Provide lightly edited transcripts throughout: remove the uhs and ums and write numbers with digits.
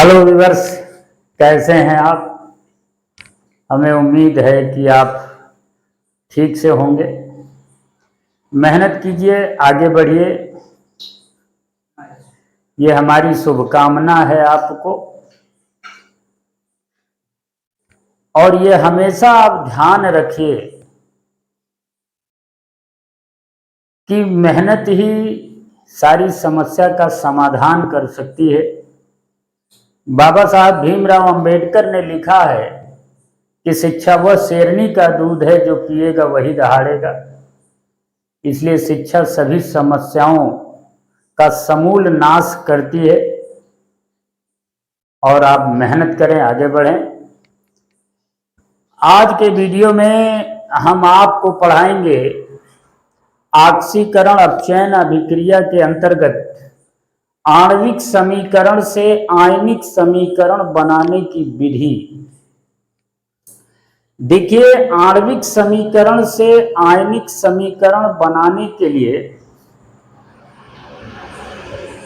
Hello viewers, कैसे हैं आप। हमें उम्मीद है कि आप ठीक से होंगे। मेहनत कीजिए, आगे बढ़िए, ये हमारी शुभकामना है आपको। और ये हमेशा आप ध्यान रखिए कि मेहनत ही सारी समस्या का समाधान कर सकती है। बाबा साहब भीमराव अंबेडकर ने लिखा है कि शिक्षा वह शेरनी का दूध है जो पिएगा वही दहाड़ेगा। इसलिए शिक्षा सभी समस्याओं का समूल नाश करती है। और आप मेहनत करें, आगे बढ़ें। आज के वीडियो में हम आपको पढ़ाएंगे आक्सीकरण अपचयन अभिक्रिया के अंतर्गत आणविक समीकरण से आयनिक समीकरण बनाने की विधि। देखिए, आणविक समीकरण से आयनिक समीकरण बनाने के लिए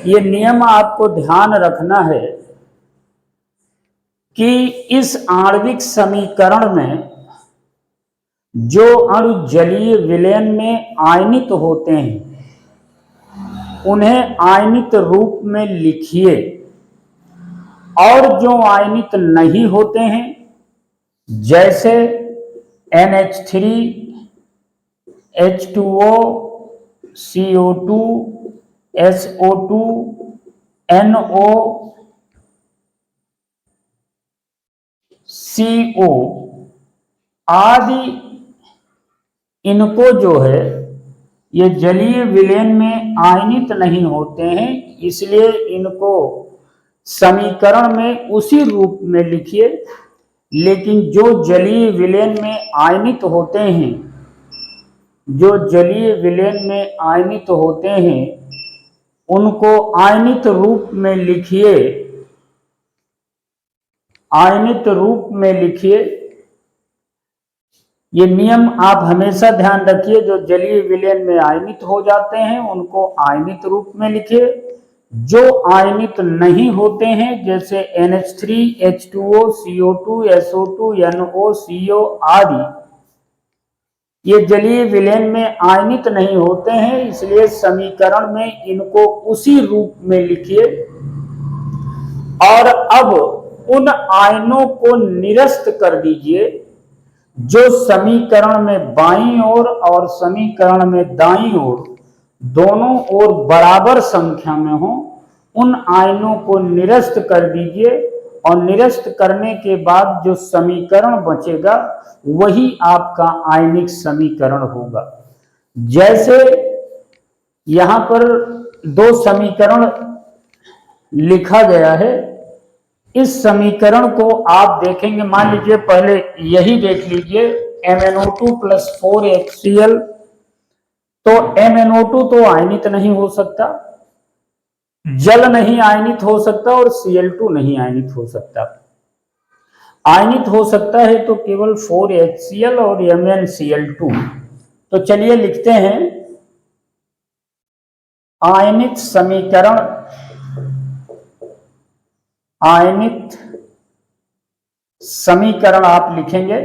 ये नियम आपको ध्यान रखना है कि इस आणविक समीकरण में जो अणु जलीय विलयन में आयनित होते हैं उन्हें आयनित रूप में लिखिए, और जो आयनित नहीं होते हैं जैसे NH3, H2O, CO2, SO2, NO, CO आदि, इनको जो है ये जलीय विलयन में आयनित नहीं होते हैं, इसलिए इनको समीकरण में उसी रूप में लिखिए। लेकिन जो जलीय विलयन में आयनित होते हैं, जो जलीय विलयन में आयनित होते हैं उनको आयनित रूप में लिखिए, आयनित रूप में लिखिए। ये नियम आप हमेशा ध्यान रखिए। जो जलीय विलयन में आयनित हो जाते हैं उनको आयनित रूप में लिखिए। जो आयनित नहीं होते हैं जैसे NH3, H2O, CO2, SO2, NO, CO आदि, ये जलीय विलयन में आयनित नहीं होते हैं, इसलिए समीकरण में इनको उसी रूप में लिखिए। और अब उन आयनों को निरस्त कर दीजिए जो समीकरण में बाईं ओर और समीकरण में दाईं ओर दोनों ओर बराबर संख्या में हो। उन आयनों को निरस्त कर दीजिए और निरस्त करने के बाद जो समीकरण बचेगा वही आपका आयनिक समीकरण होगा। जैसे यहां पर दो समीकरण लिखा गया है, इस समीकरण को आप देखेंगे। मान लीजिए पहले यही देख लीजिए, MnO2 + 4HCl। तो MnO2 तो आयनित नहीं हो सकता, जल नहीं आयनित हो सकता और Cl2 नहीं आयनित हो सकता। आयनित हो सकता है तो केवल 4HCl और MnCl2। तो चलिए लिखते हैं आयनित समीकरण। आयनित समीकरण आप लिखेंगे।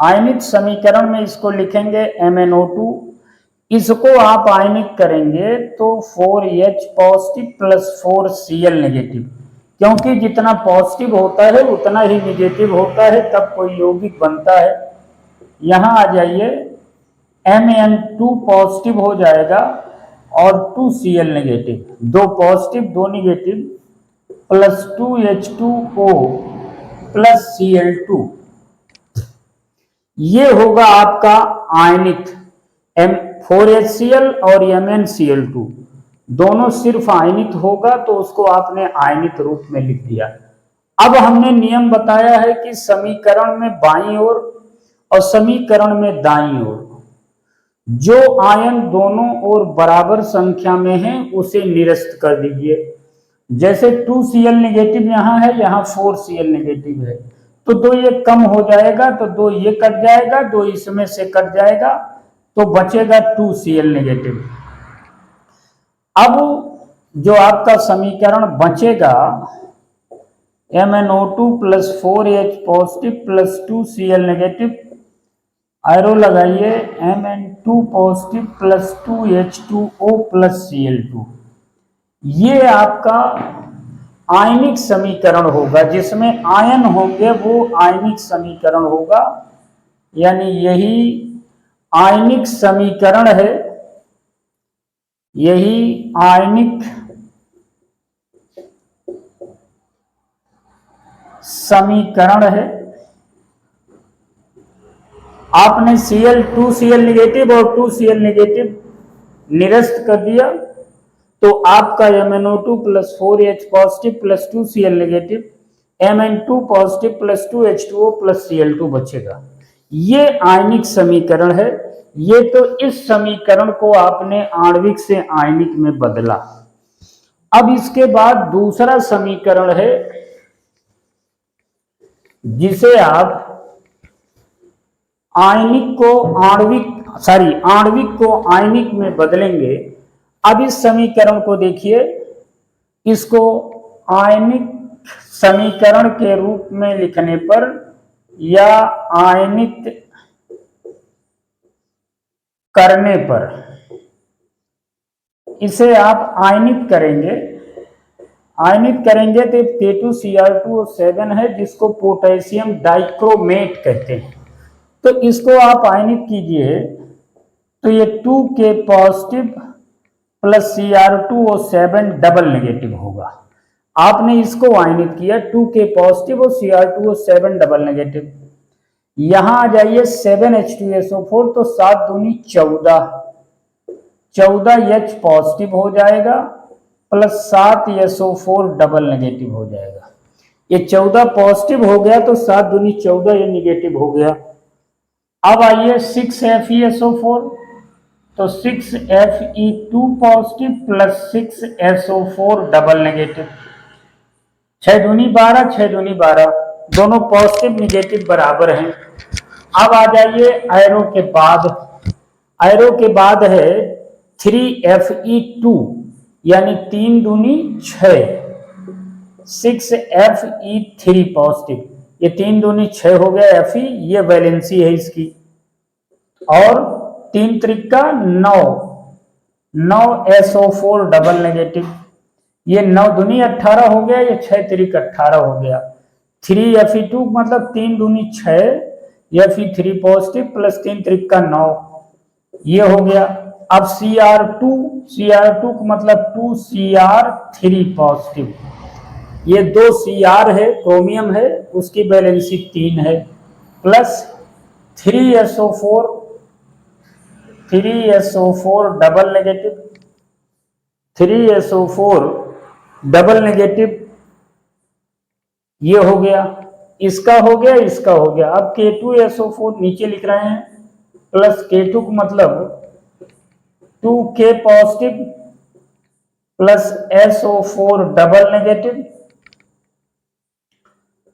आयनित समीकरण में इसको लिखेंगे MnO2। इसको आप आयनित करेंगे तो 4H पॉजिटिव + 4Cl नेगेटिव, क्योंकि जितना पॉजिटिव होता है उतना ही नेगेटिव होता है, तब कोई यौगिक बनता है। यहां आ जाइए, Mn2 पॉजिटिव हो जाएगा और 2Cl नेगेटिव, दो पॉजिटिव दो नेगेटिव, +2H2O + Cl2। ये होगा आपका आयनित। 4HCl और MnCl2 दोनों सिर्फ आयनित होगा तो उसको आपने आयनित रूप में लिख दिया। अब हमने नियम बताया है कि समीकरण में बाईं ओर और समीकरण में दाईं ओर जो आयन दोनों ओर बराबर संख्या में है उसे निरस्त कर दीजिए। जैसे 2Cl नेगेटिव यहां है, यहां 4Cl नेगेटिव है, तो दो ये कम हो जाएगा, तो दो ये कट जाएगा, दो इसमें से कट जाएगा, तो बचेगा 2Cl नेगेटिव। अब जो आपका समीकरण बचेगा MnO2 plus 4H positive plus 2Cl negative, arrow लगाइए, Mn2 positive plus 2H2O plus Cl2। ये आपका आयनिक समीकरण होगा, जिसमें आयन होंगे वो आयनिक समीकरण होगा, यानी यही आयनिक समीकरण है, यही आयनिक समीकरण है। आपने Cl2Cl नेगेटिव और 2Cl नेगेटिव निरस्त कर दिया तो आपका MnO2 plus 4H positive plus 2Cl negative, Mn2 positive plus 2H2O plus Cl2 बचेगा। ये आयनिक समीकरण है। ये तो इस समीकरण को आपने आणविक से आयनिक में बदला। अब इसके बाद दूसरा समीकरण है जिसे आप आणविक को आयनिक में बदलेंगे। अब इस समीकरण को देखिए, इसको आयनिक समीकरण के रूप में लिखने पर या आयनित करने पर, इसे आप आयनित करेंगे तो K2Cr2O7 है, जिसको पोटेशियम डाइक्रोमेट कहते हैं। तो इसको आप आयनित कीजिए तो ये 2K positive plus Cr2O7 double negative होगा। आपने इसको आयनित किया 2K पॉजिटिव और Cr2O7 डबल नेगेटिव। यहां आ जाइए 7H2SO4, तो 7 दूनी 14H पॉजिटिव हो जाएगा प्लस 7SO4 डबल नेगेटिव हो जाएगा। ये 14 पॉजिटिव हो गया तो 7 दूनी 14, ये नेगेटिव हो गया। अब आइए 6FeSO4, तो 6Fe2 positive plus 6SO4 double negative, 6 दूनी 12, 6 दूनी 12, दोनों पॉजिटिव नेगेटिव बराबर हैं। अब आ जाइए एरो के बाद है 3Fe2, यानी 3 दूनी 6, 6Fe3 पॉजिटिव, ये 3 दूनी 6 हो गया Fe, ये वैलेंसी है इसकी, और 3 त्रिका 9, 9SO4 डबल नेगेटिव, ये 9 दूनी 18 हो गया, ये 6 त्रिक 18 हो गया। 3Fe2 मतलब 3 दूनी 6, Fe3 पॉजिटिव प्लस 3 त्रिका 9, ये हो गया। अब Cr2 का मतलब 2Cr3 पॉजिटिव, ये 2 Cr है, क्रोमियम है, उसकी वैलेंसी 3 है, plus 3SO4 double negative, 3SO4 double negative, ये हो गया, इसका हो गया, इसका हो गया। अब K2SO4 नीचे लिख रहे हैं, प्लस K2 का मतलब 2K positive plus SO4 double negative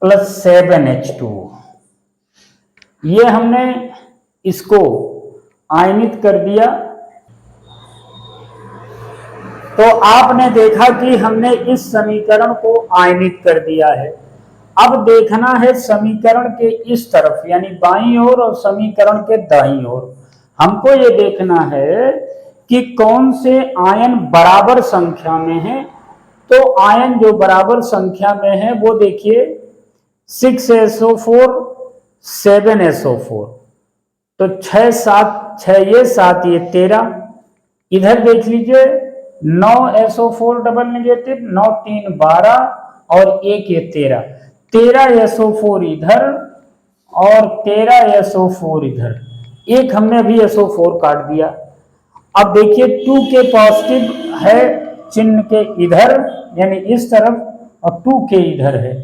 plus 7H2। ये हमने इसको आयनित कर दिया। तो आपने देखा कि हमने इस समीकरण को आयनित कर दिया है। अब देखना है समीकरण के इस तरफ, यानी बाईं ओर, और समीकरण के दाईं ओर। हमको ये देखना है कि कौन से आयन बराबर संख्या में है। तो आयन जो बराबर संख्या में है वो देखिए 6SO4, 7SO4, तो 6 7 6 ये 7 ये 13। इधर देख लीजिए 9SO4 डबल नेगेटिव, 9 3 12 और 1 ये 13, 13SO4 इधर और 13SO4 इधर, एक हमने अभी SO4 काट दिया। अब देखिए 2K पॉजिटिव है चिन्ह के इधर, यानी इस तरफ, और 2K इधर है,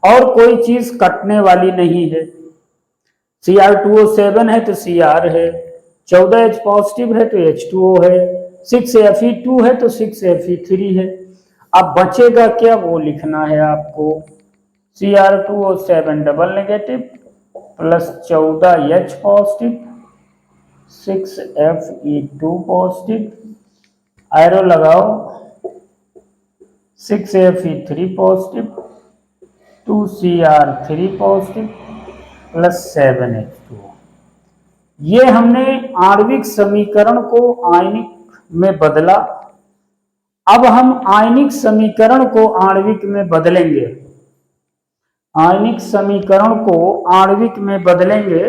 और कोई चीज कटने वाली नहीं है। Cr2O7 है तो Cr है, 14H पॉजिटिव है तो H2O है, 6Fe2 है तो 6Fe3 है। अब बचेगा क्या वो लिखना है आपको, Cr2O7 double negative plus 14H positive, 6Fe2 positive, arrow लगाओ, 6Fe3 positive 2Cr3 positive plus 7H2O। ये हमने आणविक समीकरण को आयनिक में बदला। अब हम आयनिक समीकरण को आणविक में बदलेंगे, आयनिक समीकरण को आणविक में बदलेंगे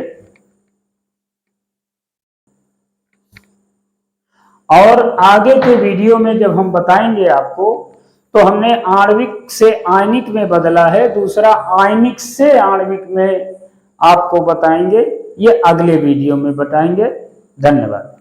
और आगे के वीडियो में जब हम बताएंगे आपको, तो हमने आणविक से आयनिक में बदला है, दूसरा आयनिक से आणविक में आपको बताएंगे, ये अगले वीडियो में बताएंगे। धन्यवाद।